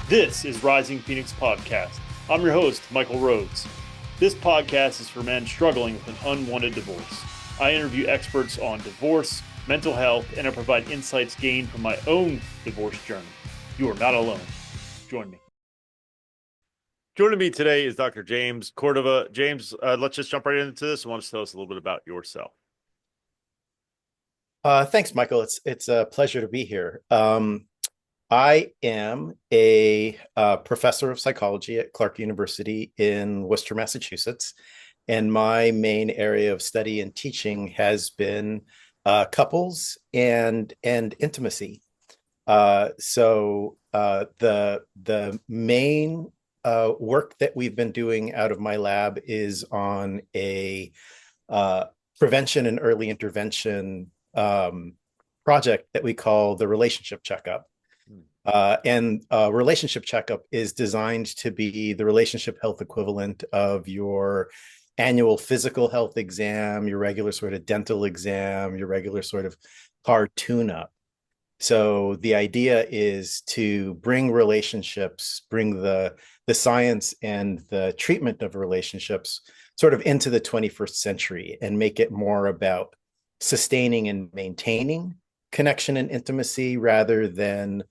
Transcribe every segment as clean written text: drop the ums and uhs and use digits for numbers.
This is Rising Phoenix Podcast. I'm your host, Michael Rhodes. This podcast is for men struggling with an unwanted divorce. I interview experts on divorce, mental health, and I provide insights gained from my own divorce journey. You are not alone. Join me. Joining me today is Dr. James Cordova. James, let's just jump right into this. I want to tell us a little bit about yourself. Thanks, Michael. It's a pleasure to be here. I am a professor of psychology at Clark University in Worcester, Massachusetts, and my main area of study and teaching has been couples and intimacy. The main work that we've been doing out of my lab is on a prevention and early intervention project that we call the relationship checkup. And relationship checkup is designed to be the relationship health equivalent of your annual physical health exam, your regular sort of dental exam, your regular sort of car tune-up. So the idea is to bring relationships, bring the science and the treatment of relationships sort of into the 21st century and make it more about sustaining and maintaining connection and intimacy rather than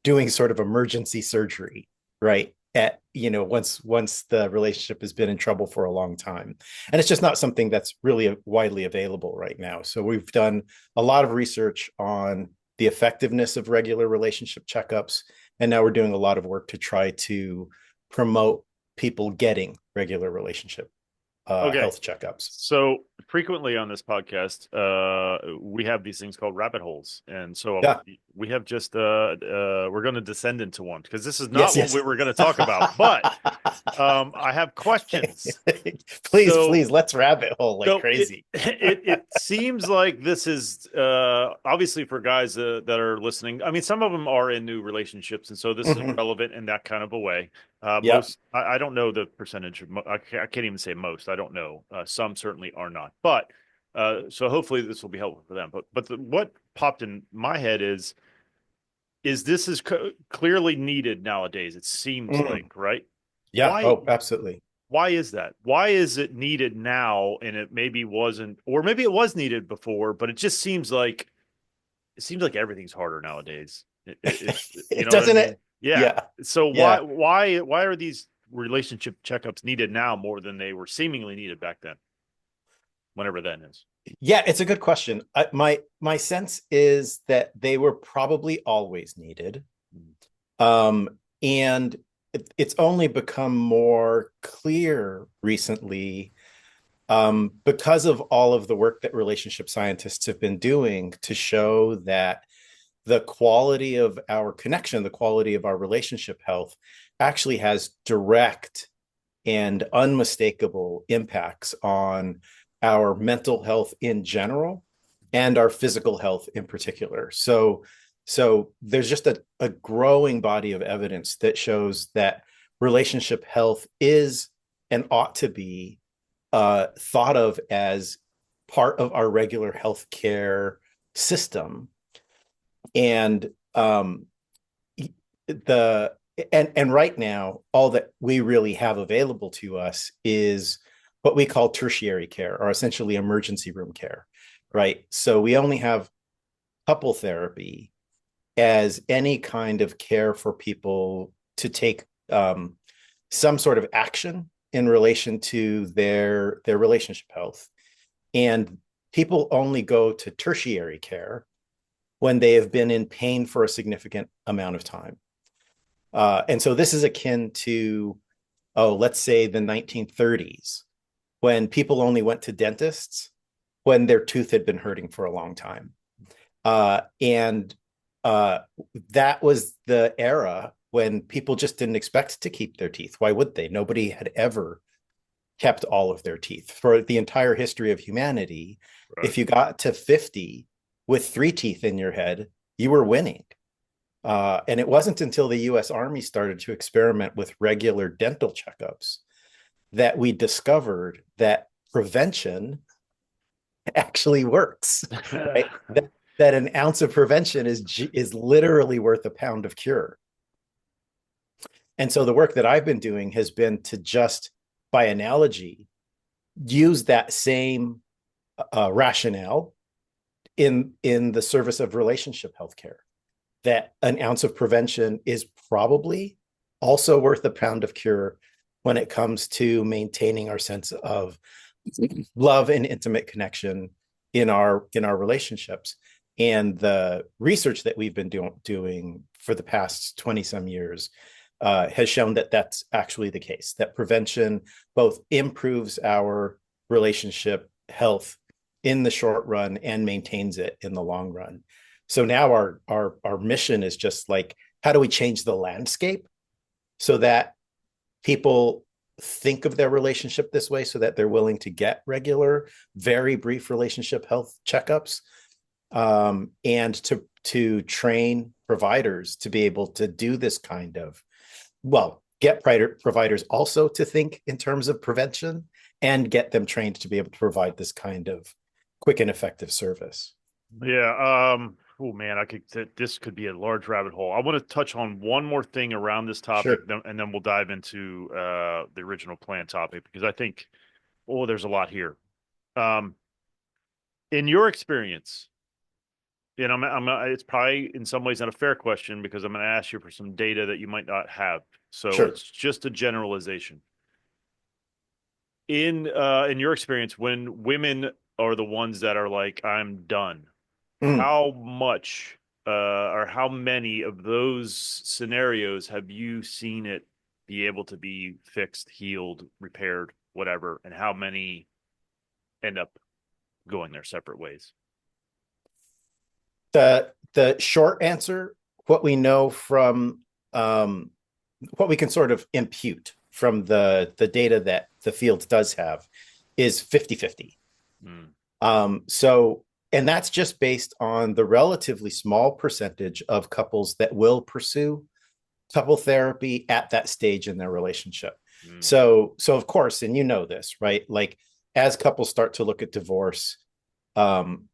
doing sort of emergency surgery, right? Once the relationship has been in trouble for a long time. And it's just not something that's really widely available right now. So we've done a lot of research on the effectiveness of regular relationship checkups. And now we're doing a lot of work to try to promote people getting regular relationship health checkups. So frequently on this podcast, we have these things called rabbit holes, and so Yeah. we have just we're going to descend into one because this is not Yes, what yes. we were going to talk about. But I have questions. Please, let's rabbit hole like So crazy. it seems like this is obviously for guys that are listening. I mean, some of them are in new relationships, and so this is Mhm. relevant in that kind of a way. Yeah. I don't know the percentage. I can't even say most. I don't know. Some certainly are not. But so hopefully this will be helpful for them. But what popped in my head is this is clearly needed nowadays. It seems Mm. like, right? Yeah. Why Oh, absolutely. why is that? Why is it needed now and it maybe wasn't, or maybe it was needed before, but it just seems like everything's harder nowadays. You know what I Doesn't mean? it? Yeah. Yeah. So Yeah. why are these relationship checkups needed now more than they were seemingly needed back then, whenever that is? Yeah, it's a good question. My sense is that they were probably always needed. And it's only become more clear recently because of all of the work that relationship scientists have been doing to show that the quality of our connection, the quality of our relationship health actually has direct and unmistakable impacts on our mental health in general and our physical health in particular. So there's just a growing body of evidence that shows that relationship health is and ought to be thought of as part of our regular healthcare system. And the and right now, all that we really have available to us is what we call tertiary care, or essentially emergency room care, right? So we only have couple therapy as any kind of care for people to take some sort of action in relation to their relationship health. And people only go to tertiary care when they have been in pain for a significant amount of time. And so this is akin to, let's say the 1930s, when people only went to dentists when their tooth had been hurting for a long time. And that was the era when people just didn't expect to keep their teeth. Why would they? Nobody had ever kept all of their teeth. For the entire history of humanity, Right. if you got to 50 with three teeth in your head, you were winning. And it wasn't until the US Army started to experiment with regular dental checkups that we discovered that prevention actually works, right? That an ounce of prevention is literally worth a pound of cure. And so the work that I've been doing has been to just, by analogy, use that same rationale in the service of relationship healthcare. That an ounce of prevention is probably also worth a pound of cure when it comes to maintaining our sense of love and intimate connection in our relationships. And the research that we've been doing for the past 20 some years has shown that that's actually the case, that prevention both improves our relationship health in the short run and maintains it in the long run. So now our mission is just like, how do we change the landscape so that people think of their relationship this way, so that they're willing to get regular, very brief relationship health checkups, and to train providers to be able to do this kind of, well, get providers also to think in terms of prevention and get them trained to be able to provide this kind of quick and effective service. Yeah. Oh man, this could be a large rabbit hole. I want to touch on one more thing around this topic, Sure. and then we'll dive into the original plan topic because I think, oh, there's a lot here. Um, in your experience, and it's probably in some ways not a fair question because I'm going to ask you for some data that you might not have. So Sure. it's just a generalization. In your experience, when women are the ones that are like, I'm done, Mm. how much or how many of those scenarios have you seen it be able to be fixed, healed, repaired, whatever, and how many end up going their separate ways? The short answer, what we know from what we can sort of impute from the data that the field does have, is 50-50. Mm. So, and that's just based on the relatively small percentage of couples that will pursue couple therapy at that stage in their relationship. Mm. So of course, and you know this, right? Like, as couples start to look at divorce, um,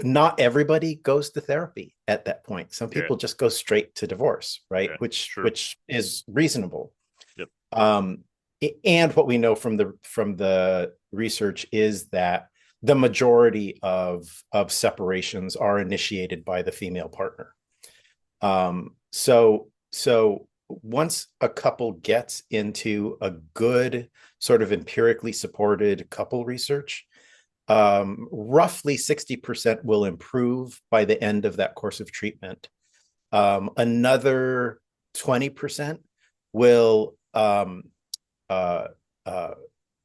not everybody goes to therapy at that point. Some Yeah, people just go straight to divorce, right? yeah, which true. which is reasonable. Yep. um and what we know from the research is that the majority of separations are initiated by the female partner. So once a couple gets into a good sort of empirically supported couple research, roughly 60% will improve by the end of that course of treatment. Another 20% will uh, uh,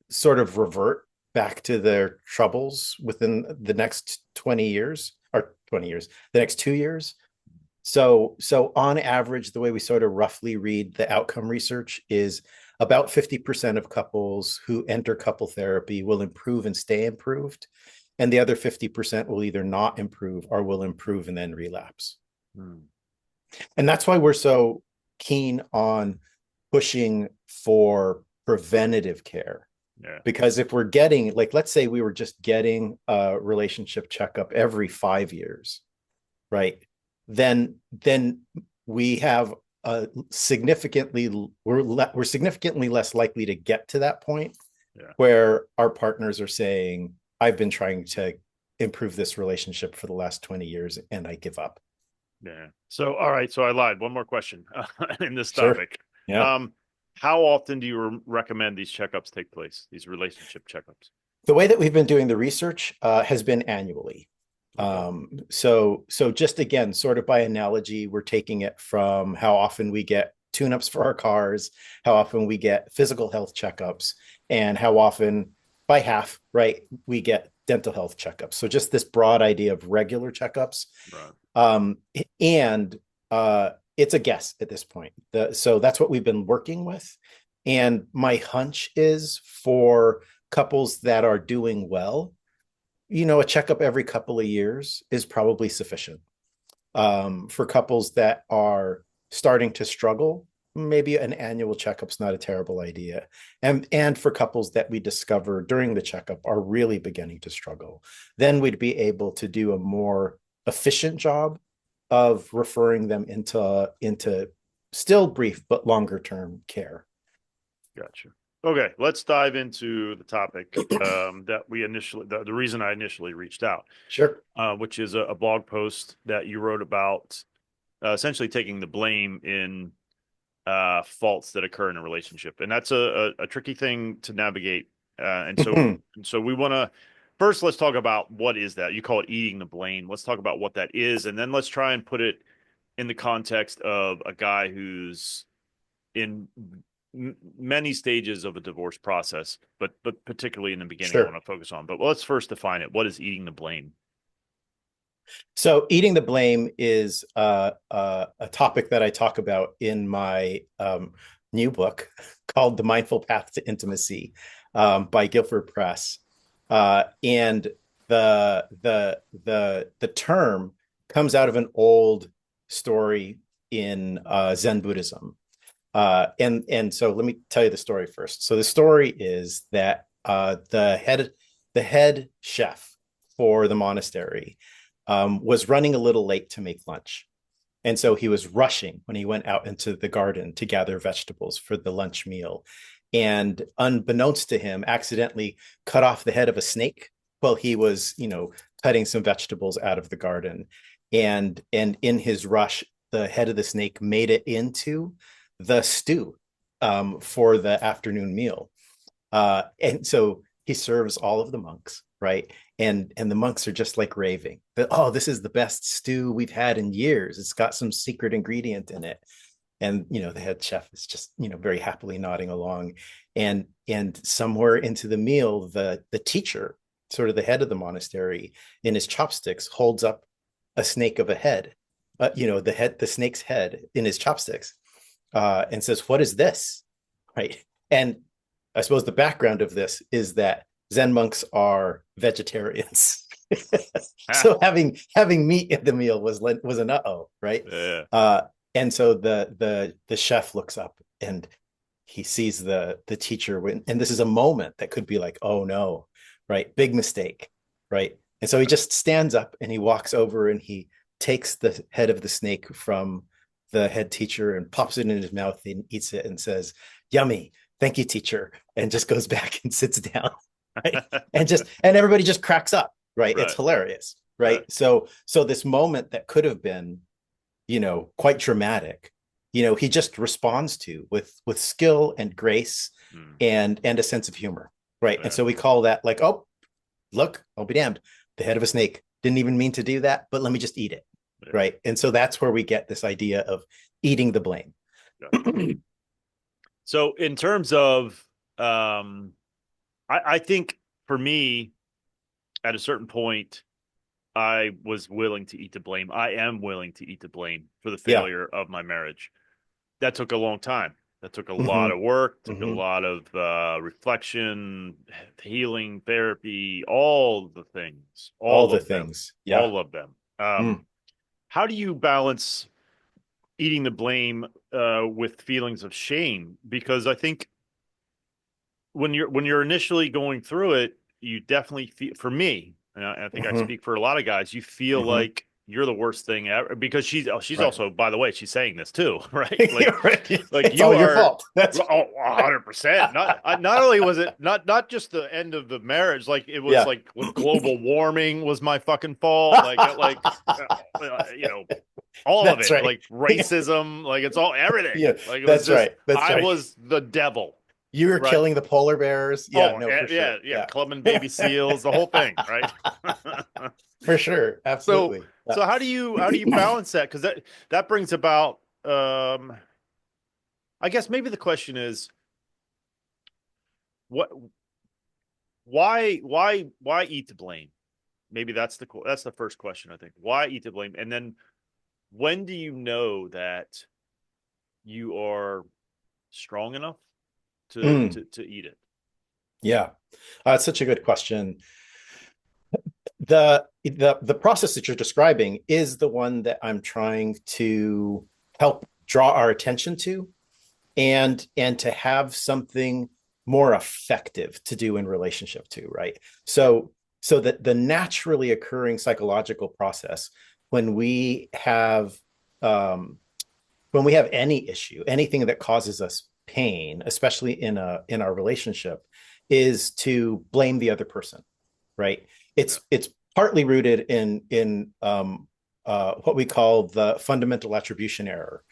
sort of revert back to their troubles within the next 20 years, or 20 years, the next 2 years. So on average, the way we sort of roughly read the outcome research is about 50% of couples who enter couple therapy will improve and stay improved. And the other 50% will either not improve or will improve and then relapse. Mm. And that's why we're so keen on pushing for preventative care. Yeah. Because if we're getting, like, let's say we were just getting a relationship checkup every 5 years, right? Then we have a significantly, we're significantly less likely to get to that point, Yeah. where our partners are saying, I've been trying to improve this relationship for the last 20 years and I give up. Yeah. So, all right. So I lied. One more question in this Sure. topic. Yeah. Um, how often do you recommend these checkups take place? These relationship checkups? The way that we've been doing the research has been annually. Okay. So just again, sort of by analogy, we're taking it from how often we get tune-ups for our cars, how often we get physical health checkups, and how often, by half, right, we get dental health checkups. So just this broad idea of regular checkups. Right. And it's a guess at this point. So that's what we've been working with. And my hunch is, for couples that are doing well, a checkup every couple of years is probably sufficient. For couples that are starting to struggle, maybe an annual checkup's not a terrible idea. And for couples that we discover during the checkup are really beginning to struggle, then we'd be able to do a more efficient job of referring them into still brief but longer term care. Gotcha. Okay, let's dive into the topic that we initially, the reason I initially reached out, Sure. which is a blog post that you wrote about essentially taking the blame in faults that occur in a relationship, and that's a tricky thing to navigate. And so we want to first let's talk about what is that. You call it eating the blame. Let's talk about what that is, and then let's try and put it in the context of a guy who's in many stages of a divorce process, but particularly in the beginning, I Sure. want to focus on. But let's first define it. What is eating the blame? So eating the blame is a topic that I talk about in my new book called The Mindful Path to Intimacy by Guilford Press. And the term comes out of an old story in Zen Buddhism. And so let me tell you the story first. So the story is that the head chef for the monastery was running a little late to make lunch. And so he was rushing when he went out into the garden to gather vegetables for the lunch meal. And unbeknownst to him, accidentally cut off the head of a snake while he was, cutting some vegetables out of the garden. And in his rush, the head of the snake made it into the stew for the afternoon meal. And so he serves all of the monks, right? And the monks are just like raving that, oh, this is the best stew we've had in years. It's got some secret ingredient in it. And the head chef is just very happily nodding along. And somewhere into the meal, the teacher, sort of the head of the monastery, in his chopsticks holds up a snake of a head, the snake's head in his chopsticks, and says, "What is this?" Right. And I suppose the background of this is that Zen monks are vegetarians. So having meat in the meal was an uh-oh, right? Yeah. And so the chef looks up and he sees the teacher, and this is a moment that could be like, oh no, right? Big mistake, right? And so he just stands up and he walks over and he takes the head of the snake from the head teacher and pops it in his mouth and eats it and says, "Yummy. Thank you, teacher." And just goes back and sits down. Right. And everybody just cracks up. Right. It's hilarious. Right. So this moment that could have been, quite dramatic, he just responds to with skill and grace and a sense of humor. Right. And so we call that like, oh, look, I'll be damned. The head of a snake didn't even mean to do that, but let me just eat it. Right. And so that's where we get this idea of eating the blame. So in terms of, I think for me, at a certain point, I was willing to eat the blame. I am willing to eat the blame for the failure of my marriage. That took a long time. That took a lot of work, took a lot of reflection, healing, therapy, all the things, all the things. Yeah. All of them. How do you balance eating the blame with feelings of shame? Because I think when you're initially going through it, you definitely feel, for me, and I think I speak for a lot of guys, you feel like you're the worst thing ever, because she's also, by the way, she's saying this too, right? Like it's all your fault. That's 100%. Not only was it not just the end of the marriage, like it was like global warming was my fucking fault, like all of it, right. like racism, like it's all everything. Yeah, like it that's was just, right. That's I right. was the devil. You were killing the polar bears. Yeah, oh, no, for sure. Yeah, clubbing baby seals, the whole thing, right? For sure, absolutely. So how do you balance that? Because that brings about, I guess maybe the question is, what, why eat the blame? Maybe that's the first question, I think. Why eat the blame? And then when do you know that you are strong enough to eat it? Yeah, it's such a good question. The process that you're describing is the one that I'm trying to help draw our attention to, and to have something more effective to do in relationship to, right? So that the naturally occurring psychological process when we have when we have any issue, anything that causes us pain, especially in our relationship, is to blame the other person, right? Yeah. It's partly rooted in what we call the fundamental attribution error,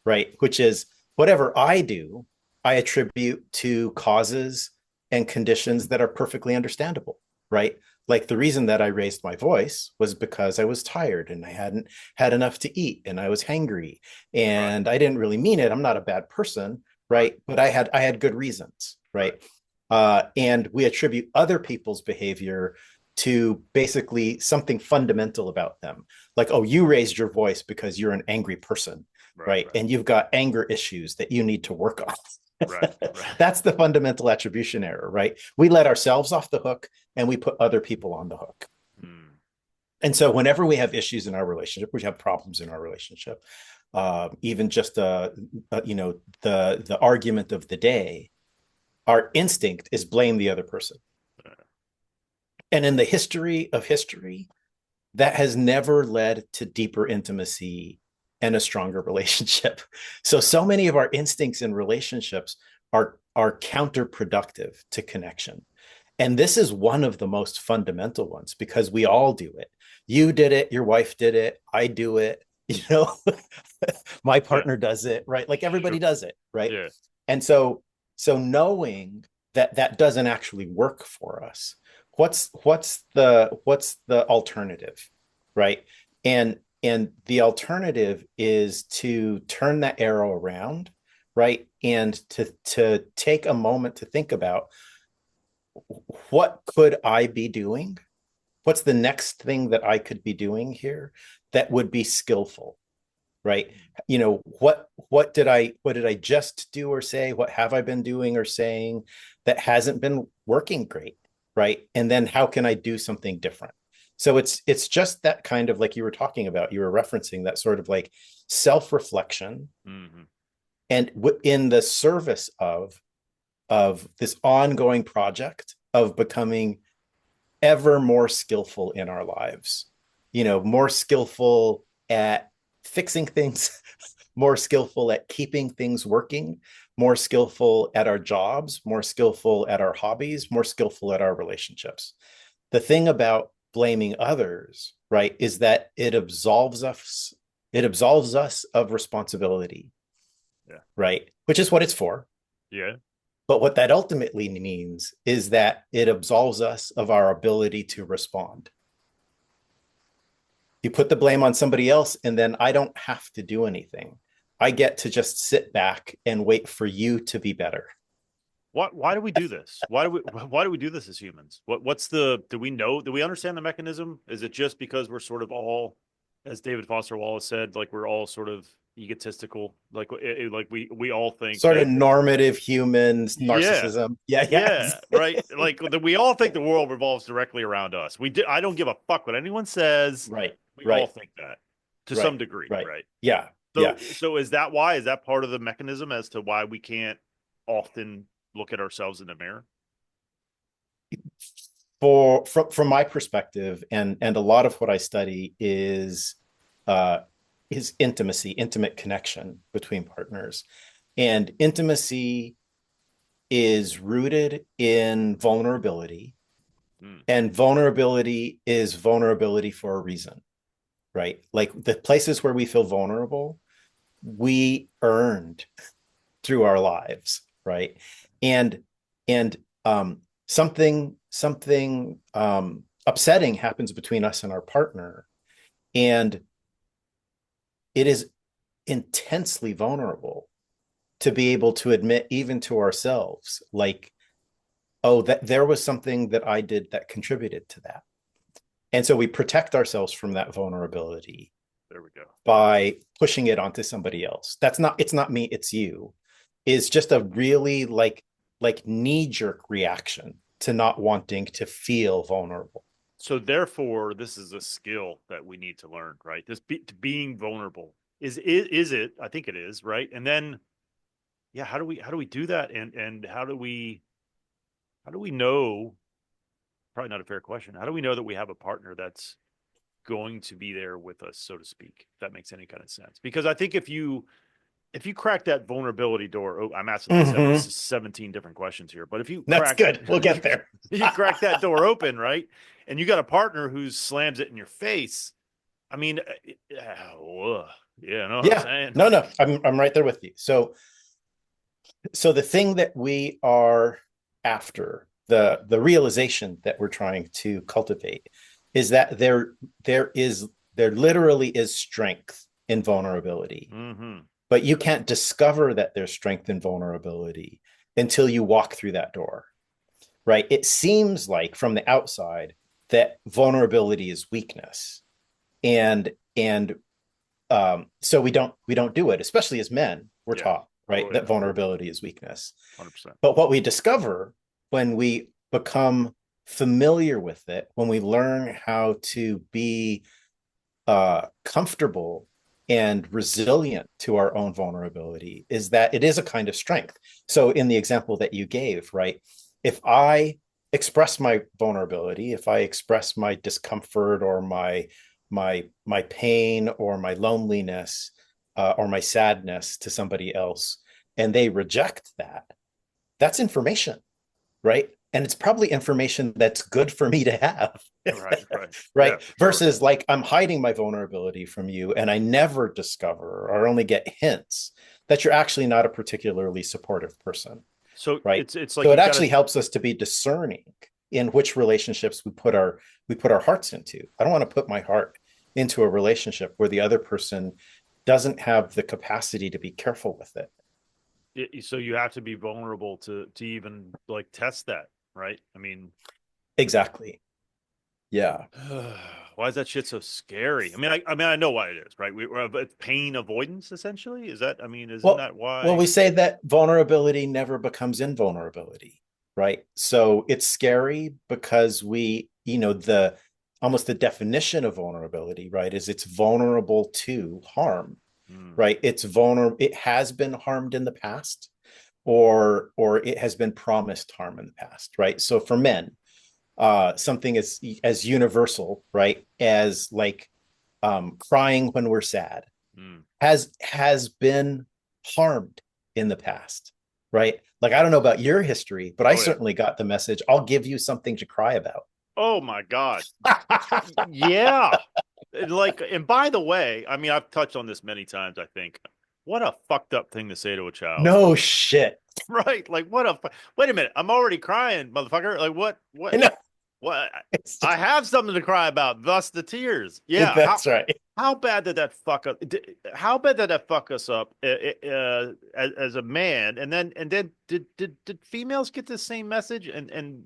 right? Which is whatever I do, I attribute to causes and conditions that are perfectly understandable, right? Like the reason that I raised my voice was because I was tired and I hadn't had enough to eat and I was hangry Right. and I didn't really mean it. I'm not a bad person, Right. right? But I had good reasons, Right. right? And we attribute other people's behavior to basically something fundamental about them. Like, oh, you raised your voice because you're an angry person, Right. right? Right. And you've got anger issues that you need to work on. Right. Right. That's the fundamental attribution error, right? We let ourselves off the hook and we put other people on the hook. Hmm. And so whenever we have issues in our relationship, we have problems in our relationship, even just the argument of the day, our instinct is blame the other person. And in the history of history, that has never led to deeper intimacy and a stronger relationship. So many of our instincts in relationships are counterproductive to connection. And this is one of the most fundamental ones because we all do it. You did it, your wife did it, I do it, you know, my Yeah. partner does it, right? Like everybody Sure. does it, right? Yeah. And so knowing that that doesn't actually work for us, what's the alternative, right? And the alternative is to turn that arrow around, right? And to take a moment to think about what could I be doing? What's the next thing that I could be doing here that would be skillful, right? You know, what did I just do or say? What have I been doing or saying that hasn't been working great, right? And then how can I do something different? So it's just that kind of like you were talking about, you were referencing that sort of like self-reflection Hmm. and in the service of this ongoing project of becoming ever more skillful in our lives, you know, more skillful at fixing things, more skillful at keeping things working, more skillful at our jobs, more skillful at our hobbies, more skillful at our relationships. The thing about blaming others, right, is that it absolves us of responsibility, Yeah. right? Which is what it's for. Yeah. But what that ultimately means is that it absolves us of our ability to respond. You put the blame on somebody else, and then I don't have to do anything. I get to just sit back and wait for you to be better. Why do we do this? Why do we do this as humans? Do we know, do we understand the mechanism? Is it just because we're sort of all, as David Foster Wallace said, like we're all sort of egotistical, like like we all think Sort of that, normative humans, yeah, narcissism. Yeah, yeah. yeah, right, like we all think the world revolves directly around us. I don't give a fuck what anyone says. Right, We all right, think that to right, some degree, right. right? Yeah, yeah. So is that why? Is that part of the mechanism as to why we can't often look at ourselves in the mirror? From my perspective, and a lot of what I study uh, is intimacy, intimate connection between partners, and intimacy is rooted in vulnerability, Hmm. and vulnerability is vulnerability for a reason, right? Like the places where we feel vulnerable, we earned through our lives, right? And and something upsetting happens between us and our partner, and it is intensely vulnerable to be able to admit even to ourselves, like, oh, that there was something that I did that contributed to that. And so we protect ourselves from that vulnerability There we go. by pushing it onto somebody else. It's not me, it's you. Is just a really like knee-jerk reaction to not wanting to feel vulnerable. So therefore, this is a skill that we need to learn, right? To being vulnerable is it? I think it is, right? And then, yeah, how do we do that? And how do we know? Probably not a fair question. How do we know that we have a partner that's going to be there with us, so to speak? If that makes any kind of sense. Because I think if you if you crack that vulnerability door, I'm asking like Mhm. 17 different questions here, but if you That's crack good. We'll get there. you crack that door open, right? And you got a partner who slams it in your face. I mean, yeah, I know what I'm Yeah. saying. No, no, I'm right there with you. So the thing that we are after, the realization that we're trying to cultivate is that there literally is strength in vulnerability. Mm-hmm. But you can't discover that there's strength in vulnerability until you walk through that door, right? It seems like from the outside that vulnerability is weakness, and so we don't do it, especially as men. We're Yeah. taught, Oh right, that yeah. vulnerability is weakness. 100%. But what we discover when we become familiar with it, when we learn how to be comfortable and resilient to our own vulnerability, is that it is a kind of strength. So, in the example that you gave, right, if I express my vulnerability, if I express my discomfort or my pain or my loneliness or my sadness to somebody else, and they reject that, that's information, right? And it's probably information that's good for me to have. Right, right. Yeah, Right? for sure. Versus like I'm hiding my vulnerability from you and I never discover or only get hints that you're actually not a particularly supportive person. So Right? it's like So it you've got to actually helps us to be discerning in which relationships we put our hearts into. I don't want to put my heart into a relationship where the other person doesn't have the capacity to be careful with it. so you have to be vulnerable to even like test that, right? I mean, Exactly. Yeah. why is that shit so scary? I know why it is, right? It's pain avoidance essentially. Is that? I mean, isn't Well, that well, why? we say that vulnerability never becomes invulnerability, right? So it's scary because the almost the definition of vulnerability, right, is it's vulnerable to harm, Hmm. right? It's vulnerable. It has been harmed in the past, or it has been promised harm in the past, right? So for men, something as universal, right, as like crying when we're sad Hmm. has been harmed in the past, right? Like I don't know about your history, but I Oh yeah. certainly got the message, I'll give you something to cry about. Oh my God. Yeah. And by the way, I mean, I've touched on this many times, I think. What a fucked up thing to say to a child. No shit. Right? Like, wait a minute. I'm already crying, motherfucker. Like, I know. what? It's I just, have something to cry about, thus the tears. Yeah. that's right. How bad did that fuck up? How bad did that fuck us up as a man? And then did females get the same message? And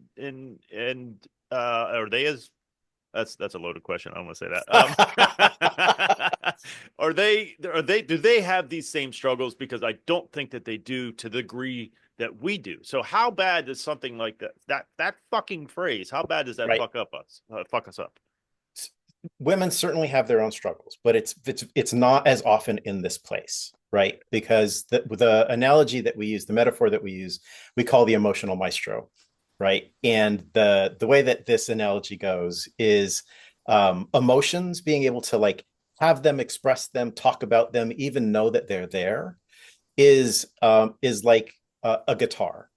are they as that's a loaded question. I don't want to say that. Are they do they have these same struggles? Because I don't think that they do to the degree that we do. So how bad does something like that fucking phrase? How bad does that Right. fuck us up? Women certainly have their own struggles, but it's not as often in this place, right? Because the analogy that we use, the metaphor that we use, we call the emotional maestro, right? And the way that this analogy goes is emotions, being able to like have them, express them, talk about them, even know that they're there, is like a guitar.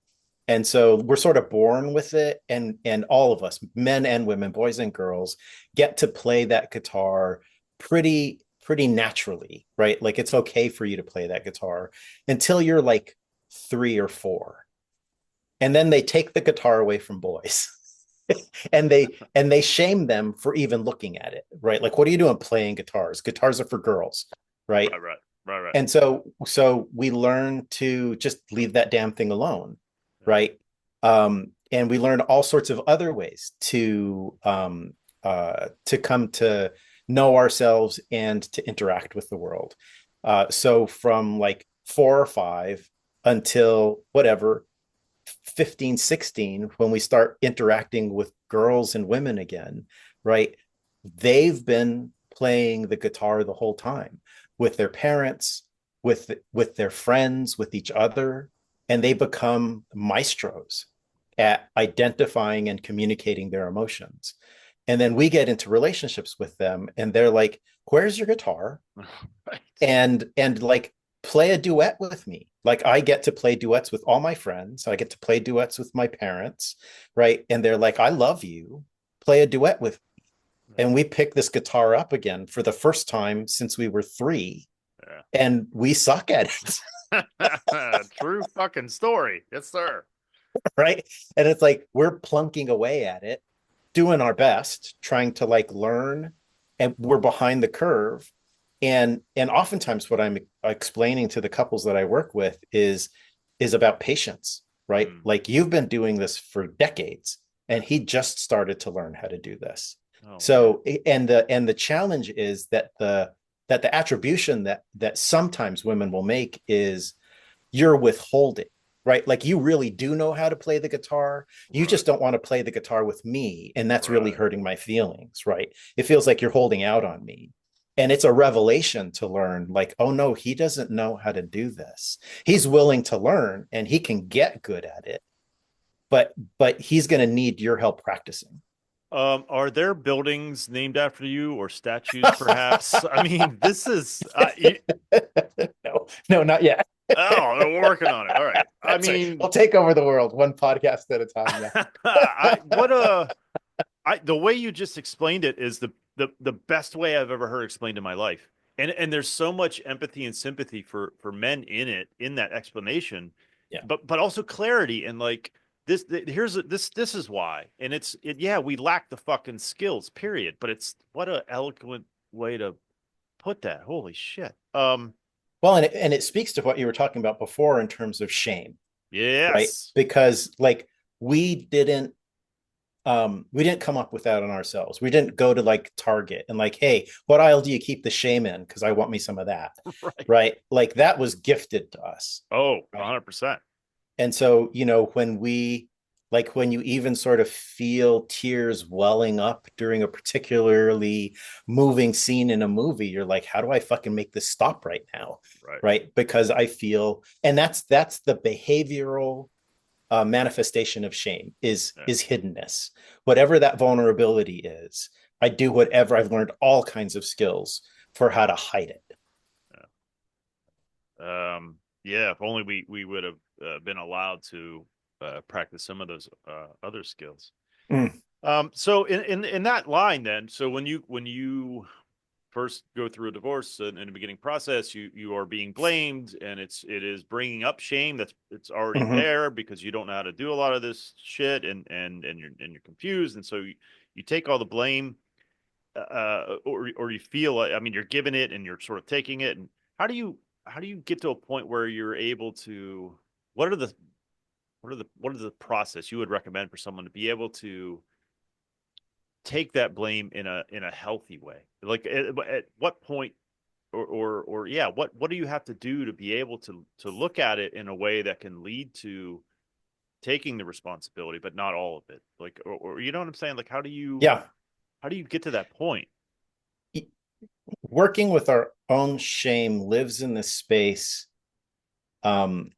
And so we're sort of born with it, and all of us, men and women, boys and girls, get to play that guitar pretty naturally, right? Like it's okay for you to play that guitar until you're like 3 or 4, and then they take the guitar away from boys. And they shame them for even looking at it, right? Like, what are you doing playing guitars? Guitars are for girls, right? Right, right, right, right. And so we learn to just leave that damn thing alone, Yeah. right? And we learn all sorts of other ways to come to know ourselves and to interact with the world. So from like 4 or 5 until whatever 15, 16, when we start interacting with girls and women again, right? They've been playing the guitar the whole time with their parents, with their friends, with each other, and they become maestros at identifying and communicating their emotions. And then we get into relationships with them and they're like, "Where's your guitar?" Right. And like play a duet with me. Like I get to play duets with all my friends. I get to play duets with my parents, right? And they're like, I love you. Play a duet with me. Yeah. And we pick this guitar up again for the first time since we were 3, and we suck at it. Yeah. True fucking story. Yes, sir. Right. And it's like we're plunking away at it, doing our best, trying to like learn, and we're behind the curve. And oftentimes what I'm explaining to the couples that I work with is about patience, right? Mm. Like you've been doing this for decades, and he just started to learn how to do this. Oh man. So and the challenge is that the attribution that sometimes women will make is you're withholding, right? Like you really do know how to play the guitar. You Right. just don't want to play the guitar with me. And that's really Right. hurting my feelings, right? It feels like you're holding out on me. And it's a revelation to learn, like, oh no, he doesn't know how to do this. He's willing to learn and he can get good at it, but he's going to need your help practicing. Are there buildings named after you or statues, perhaps? I mean, this is No, no, not yet. oh, we're working on it. All right. I That's right. mean, We'll take over the world one podcast at a time. Yeah. what a the way you just explained it is the best way I've ever heard explained in my life. And there's so much empathy and sympathy for men in it in that explanation, Yeah. but also clarity and like this is why. And yeah, we lack the fucking skills, period. But it's what a eloquent way to put that. Holy shit. Well, and it speaks to what you were talking about before in terms of shame, right? Yes. Because like we didn't we didn't come up with that on ourselves. We didn't go to like Target and like, hey, what aisle do you keep the shame in? Because I want me some of that. Right. Right. Like that was gifted to us. Oh, Right. 100%. And so, when we like when you even sort of feel tears welling up during a particularly moving scene in a movie, you're like, how do I fucking make this stop right now? Right. Right. Because I feel, and that's the behavioral manifestation of shame Yeah. is hiddenness. Whatever that vulnerability is, I do whatever. I've learned all kinds of skills for how to hide it. Yeah, if only we would have been allowed to practice some of those other skills. Mm. So in that line, then, so when you first go through a divorce in the beginning process, you are being blamed, and it is bringing up shame it's already Mm-hmm. there because you don't know how to do a lot of this shit, and you're confused, and so you take all the blame, or you feel like, I mean, you're giving it and you're sort of taking it. And how do you get to a point where you're able to, what are the what is the process you would recommend for someone to be able to take that blame in a healthy way? Like at what point, or yeah, what do you have to do to be able to look at it in a way that can lead to taking the responsibility but not all of it, like, or you know what I'm saying, like Yeah. how do you get to that point? Working with our own shame lives in this space um,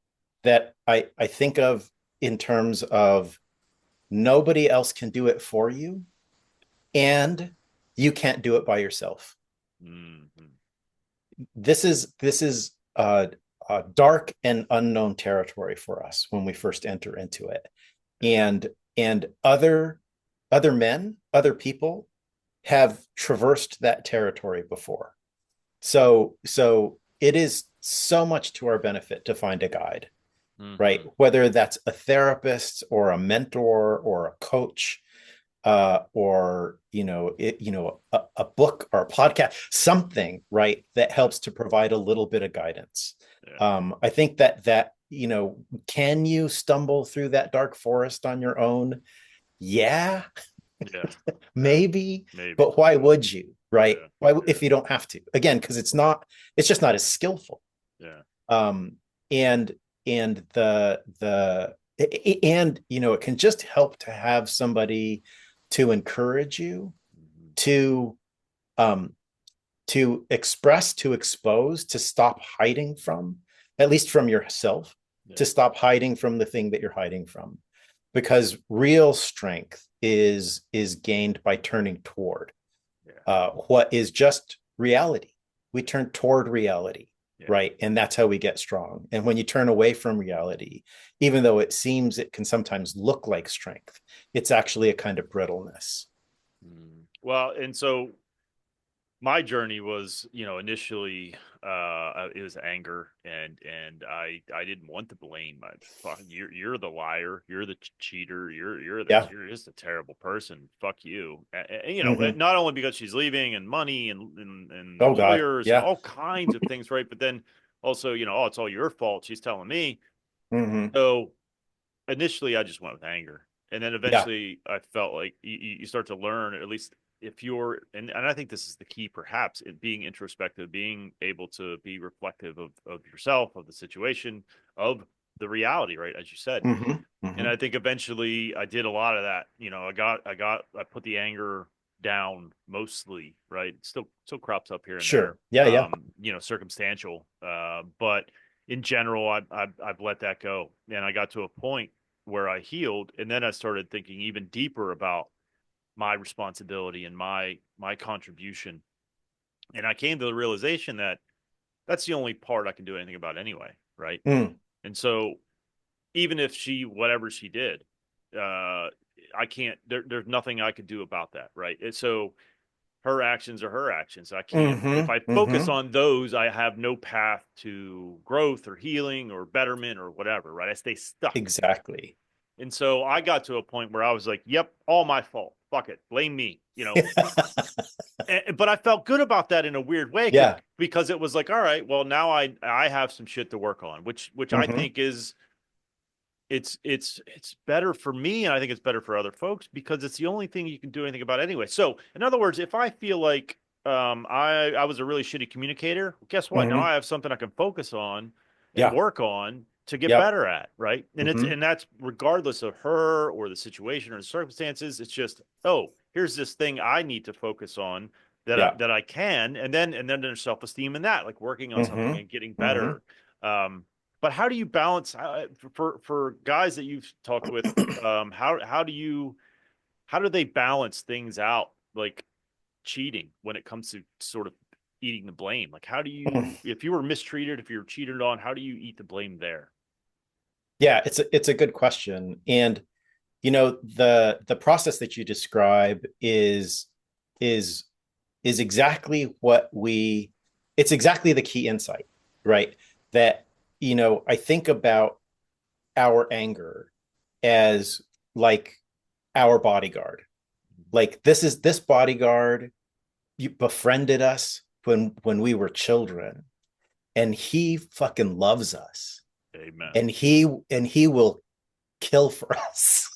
that I think of in terms of nobody else can do it for you, and you can't do it by yourself. Mm-hmm. This is dark and unknown territory for us when we first enter into it, Yeah. and other men, other people have traversed that territory before. So it is so much to our benefit to find a guide, right? Mm-hmm. Whether that's a therapist or a mentor or a coach, or a book or a podcast, something, right, that helps to provide a little bit of guidance. Yeah. I think that can you stumble through that dark forest on your own? Yeah, Yeah. Yeah. maybe, Maybe. but why would you, right? Yeah. Why, Yeah. if you don't have to? Again, because it's just not as skillful. Yeah. um and and it can just help to have somebody to encourage you Mm-hmm. to um express, to expose, to stop hiding from, at least from yourself, Yeah. to stop hiding from the thing that you're hiding from, because real strength is gained by turning toward Yeah. what is just reality. We turn toward reality. Yeah. right? And that's how we get strong. And when you turn away from reality, even though it can sometimes look like strength, it's actually a kind of brittleness. Well, and so my journey was, initially it was anger, and I didn't want to blame. Fuck, you're the liar, you're the cheater, Yeah. you're just a terrible person. Fuck you. Mm-hmm. Not only because she's leaving and money and Oh God. lawyers and Yeah. all kinds of things, right? But then also, oh, it's all your fault. She's telling me. Mm-hmm. So initially I just went with anger. And then Yeah. eventually I felt like you start to learn, at least if you're, and I think this is the key, perhaps, in being introspective, being able to be reflective of yourself, of the situation, of the reality, right? As you said. Mm-hmm. And Mm-hmm. I think eventually I did a lot of that. I put the anger down mostly, right? Still crops up here and there, Sure. Yeah. Yeah. circumstantial. But in general, I've let that go. And I got to a point where I healed. And then I started thinking even deeper about my responsibility and my contribution. And I came to the realization that that's the only part I can do anything about anyway, right? Mm. And so even if she whatever she did, I can't. There's nothing I could do about that, right? And so her actions are her actions. I can't. If Mm-hmm. I focus Mm-hmm. on those, I have no path to growth or healing or betterment or whatever, right? I stay stuck. Exactly. And so I got to a point where I was like, "Yep, all my fault. Fuck it, blame me." But I felt good about that in a weird way Yeah. because it was like, all right, well now I have some shit to work on, which I Mm-hmm. think is it's better for me, and I think it's better for other folks because it's the only thing you can do anything about anyway. So in other words, if I feel like I was a really shitty communicator, well, guess what? Now Mm-hmm. I have something I can focus on and Yeah. work on to get Yep. better at, right? And Mm-hmm. that's regardless of her or the situation or the circumstances. It's just, oh, here's this thing I need to focus on Yeah. that I can, and then there's self-esteem in that, like working on something Mm-hmm. and getting Mm-hmm. better. But how do you balance for guys that you've talked with? How do they balance things out, like cheating, when it comes to sort of eating the blame? Like, how do you, if you were mistreated, if you're cheated on, how do you eat the blame there? Yeah, it's a good question. And the process that you describe is is exactly what we it's exactly the key insight, right? That I think about our anger as like our bodyguard. Like this bodyguard you befriended us when we were children, and he fucking loves us, Amen. and he will kill for us.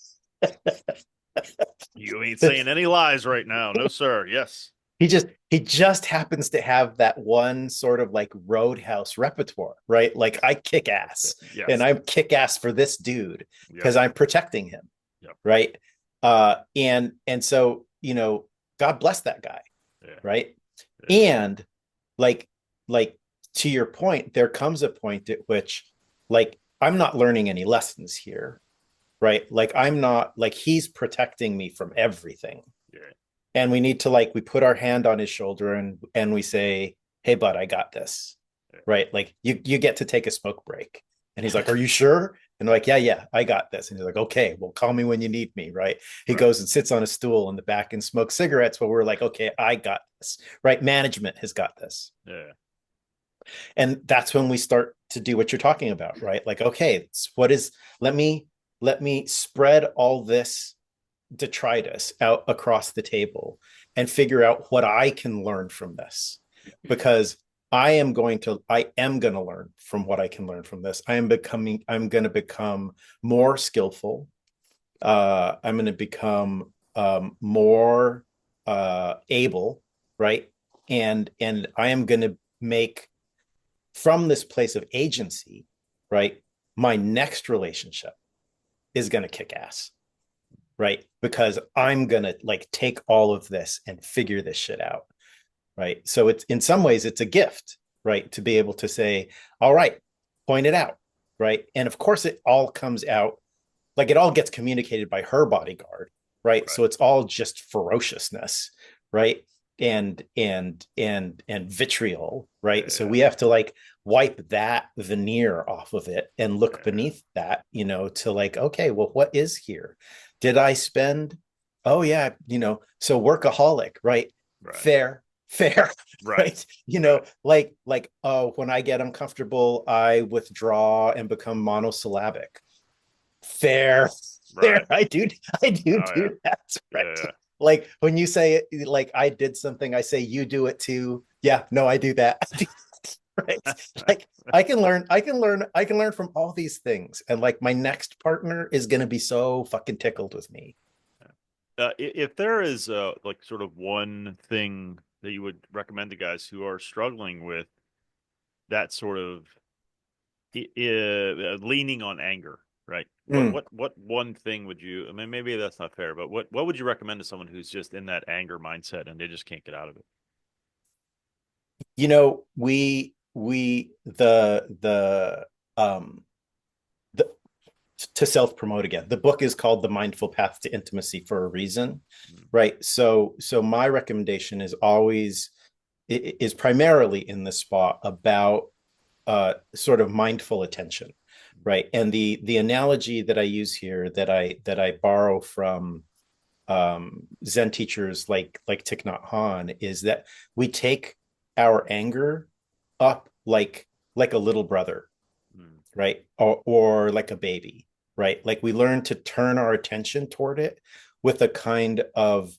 You ain't saying any lies right now, no sir. Yes. He just happens to have that one sort of like roadhouse repertoire, right? Like I kick ass, and Yes. I'm kick ass for this dude Yep. because I'm protecting him, Yep. right? And so God bless that guy, Yeah. right? Yeah. And like like to your point, there comes a point at which like I'm not learning any lessons here, right? Like I'm not like he's protecting me from everything, Yeah. and we need to like we put our hand on his shoulder and we say, hey bud, I got this, right? Like you get to take a smoke break. And he's Yeah. like, are you sure? And I'm like, yeah, I got this. And he's like, okay, well, call me when you need me, right? He Right. goes and sits on a stool in the back and smokes cigarettes while we're like, okay, I got this, right? Management has got this. Yeah. And that's when we start to do what you're talking about, right? Like, okay, what is let me spread all this detritus out across the table and figure out what I can learn from this, because I am going to learn from what I can learn from this. I'm going to become more skillful. I'm going to become more able, right? And I am going to make, from this place of agency, right? My next relationship is going to kick ass, right? Because I'm going to like take all of this and figure this shit out, right? So it's in some ways it's a gift, right? To be able to say, all right, point it out, right? And of course it all comes out like it all gets communicated by her bodyguard, right? Right. So it's all just ferociousness, right? and vitriol, right? So Yeah. we have to like wipe that veneer off of it and look Yeah. beneath that, to like, okay, well, what is here? Did I spend, oh yeah, so workaholic, right? Right. Fair, Right. right? Right. Like when I get uncomfortable, I withdraw and become monosyllabic. Fair, fair. Right. I do Oh yeah. do that, right? Yeah. Like when you say it, like I did something, I say you do it too. Yeah, no, I do that. Right? Yeah. Like I can learn from all these things. And like my next partner is gonna be so fucking tickled with me. If there is like sort of one thing that you would recommend to guys who are struggling with that sort of leaning on anger, right? What Mm. what what one thing would you? I mean, maybe that's not fair, but what would you recommend to someone who's just in that anger mindset and they just can't get out of it? We the to self-promote again. The book is called The Mindful Path to Intimacy for a reason, Mm. right? So my recommendation is primarily in the spot about sort of mindful attention, right? And the analogy that I use here that I borrow from Zen teachers like Thich Nhat Hanh is that we take our anger up like a little brother, Mm. right? Or like a baby, right? Like we learn to turn our attention toward it with a kind of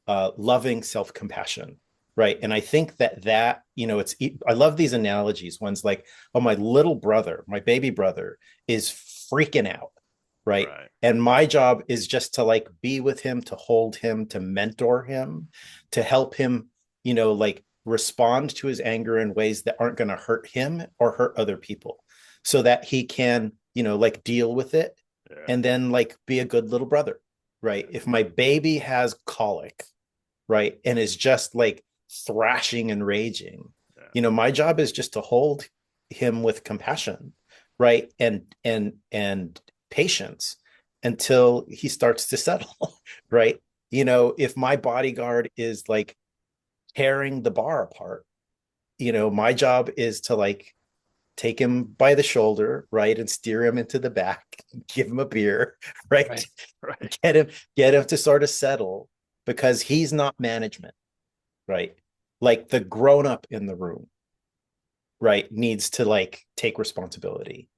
loving self-compassion, right? And I think I love these analogies. One's like, oh, my little brother, my baby brother is freaking out, right? Right. And my job is just to like be with him, to hold him, to mentor him, to help him, like respond to his anger in ways that aren't going to hurt him or hurt other people, so that he can, like deal with it Yeah. and then like be a good little brother, right? Yeah. If my baby has colic, right, and is just like thrashing and raging, Yeah. my job is just to hold him with compassion, right, and patience until he starts to settle. Right? If my bodyguard is like tearing the bar apart, my job is to like take him by the shoulder, right, and steer him into the back, give him a beer, right, Right. Right. get him to sort of settle, because he's not management, right? Like the grown up in the room, right, needs to like take responsibility.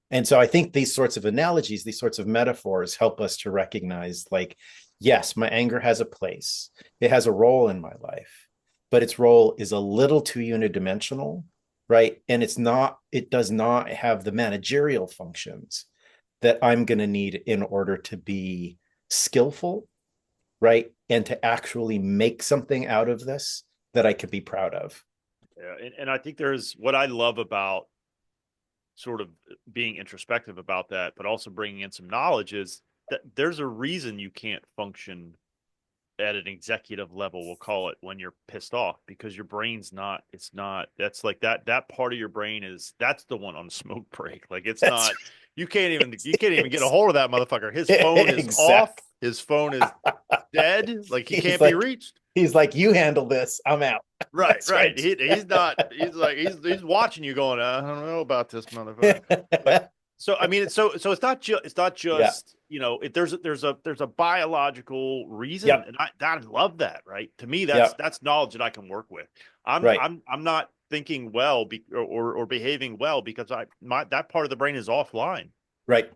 And so I think these sorts of analogies, these sorts of metaphors help us to recognize like, yes, my anger has a place. It has a role in my life, but its role is a little too unidimensional, right? And it does not have the managerial functions that I'm going to need in order to be skillful, right? And to actually make something out of this that I could be proud of. Yeah. And I think there's what I love about sort of being introspective about that, but also bringing in some knowledge is that there's a reason you can't function at an executive level, we'll call it, when you're pissed off, because your brain's not, it's not, that's like that part of your brain is, that's the one on smoke break. Like it's That's not, you can't even get a hold of that motherfucker. His phone is off. exactly. His phone is dead. Like he he's can't be like reached. he's like, you handle this, I'm out. Right, That's right. right. He's not. He's like he's watching you, going, I don't know about this motherfucker. But so I mean, so it's not Yeah. just there's a biological reason, Yep. and I love that. Right, to me, Yep. that's knowledge that I can work with. I'm Right. I'm I'm not thinking well or behaving well because that part of the brain is offline, Right.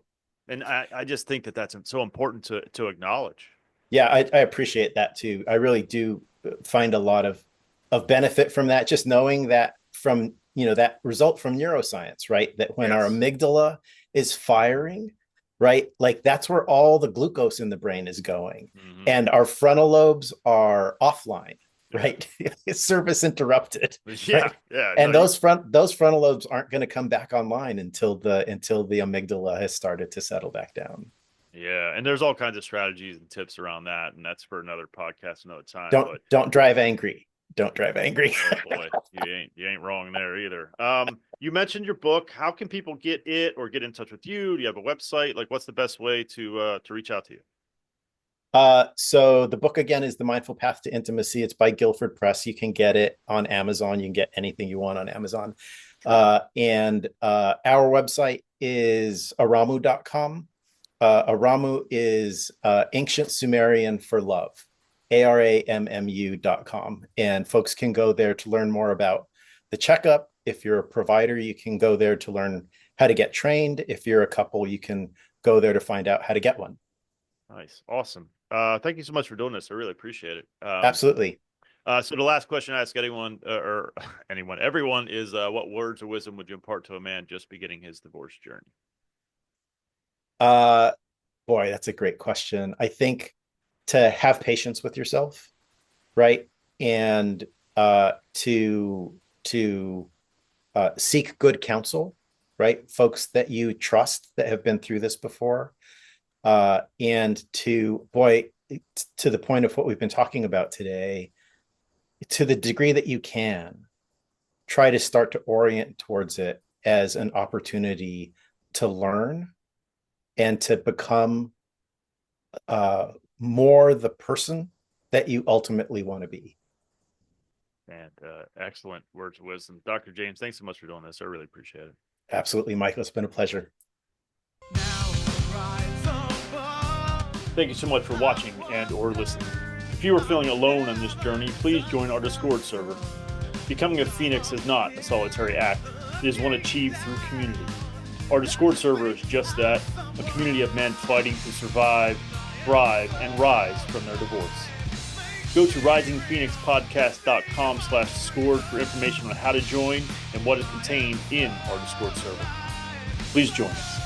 and I just think that that's so important to acknowledge. Yeah, I appreciate that too. I really do find a lot of benefit from that, just knowing that from, that result from neuroscience, right? That when our Yes. amygdala is firing, right, like that's where all the glucose in the brain is going. Hmm. And our frontal lobes are offline, Yeah. right? Service interrupted, Yeah. right? Yeah. No. And those frontal lobes aren't going to come back online until the amygdala has started to settle back down. Yeah, and there's all kinds of strategies and tips around that, and that's for another podcast, another time. Don't But don't drive angry. Don't drive angry. oh boy, you ain't wrong there either. You mentioned your book. How can people get it or get in touch with you? Do you have a website? Like, what's the best way to reach out to you? So the book again is The Mindful Path to Intimacy. It's by Guilford Press. You can get it on Amazon. You can get anything you want on Amazon. And our website is aramu.com. Aramu is ancient Sumerian for love, ARAMMU.com. And folks can go there to learn more about the checkup. If you're a provider, you can go there to learn how to get trained. If you're a couple, you can go there to find out how to get one. Nice. Awesome. Thank you so much for doing this. I really appreciate it. Absolutely. So the last question I ask anyone or everyone is, what words of wisdom would you impart to a man just beginning his divorce journey? Boy, that's a great question. I think to have patience with yourself, right? And to seek good counsel, right? Folks that you trust that have been through this before. And to the point of what we've been talking about today, to the degree that you can, try to start to orient towards it as an opportunity to learn and to become more the person that you ultimately want to be. And excellent words of wisdom. Dr. James, thanks so much for doing this. I really appreciate it. Absolutely, Michael. It's been a pleasure. Thank you so much for watching and or listening. If you are feeling alone on this journey, please join our Discord server. Becoming a Phoenix is not a solitary act. It is one achieved through community. Our Discord server is just that, a community of men fighting to survive, thrive, and rise from their divorce. Go to risingphoenixpodcast.com/Discord for information on how to join and what is contained in our Discord server. Please join us.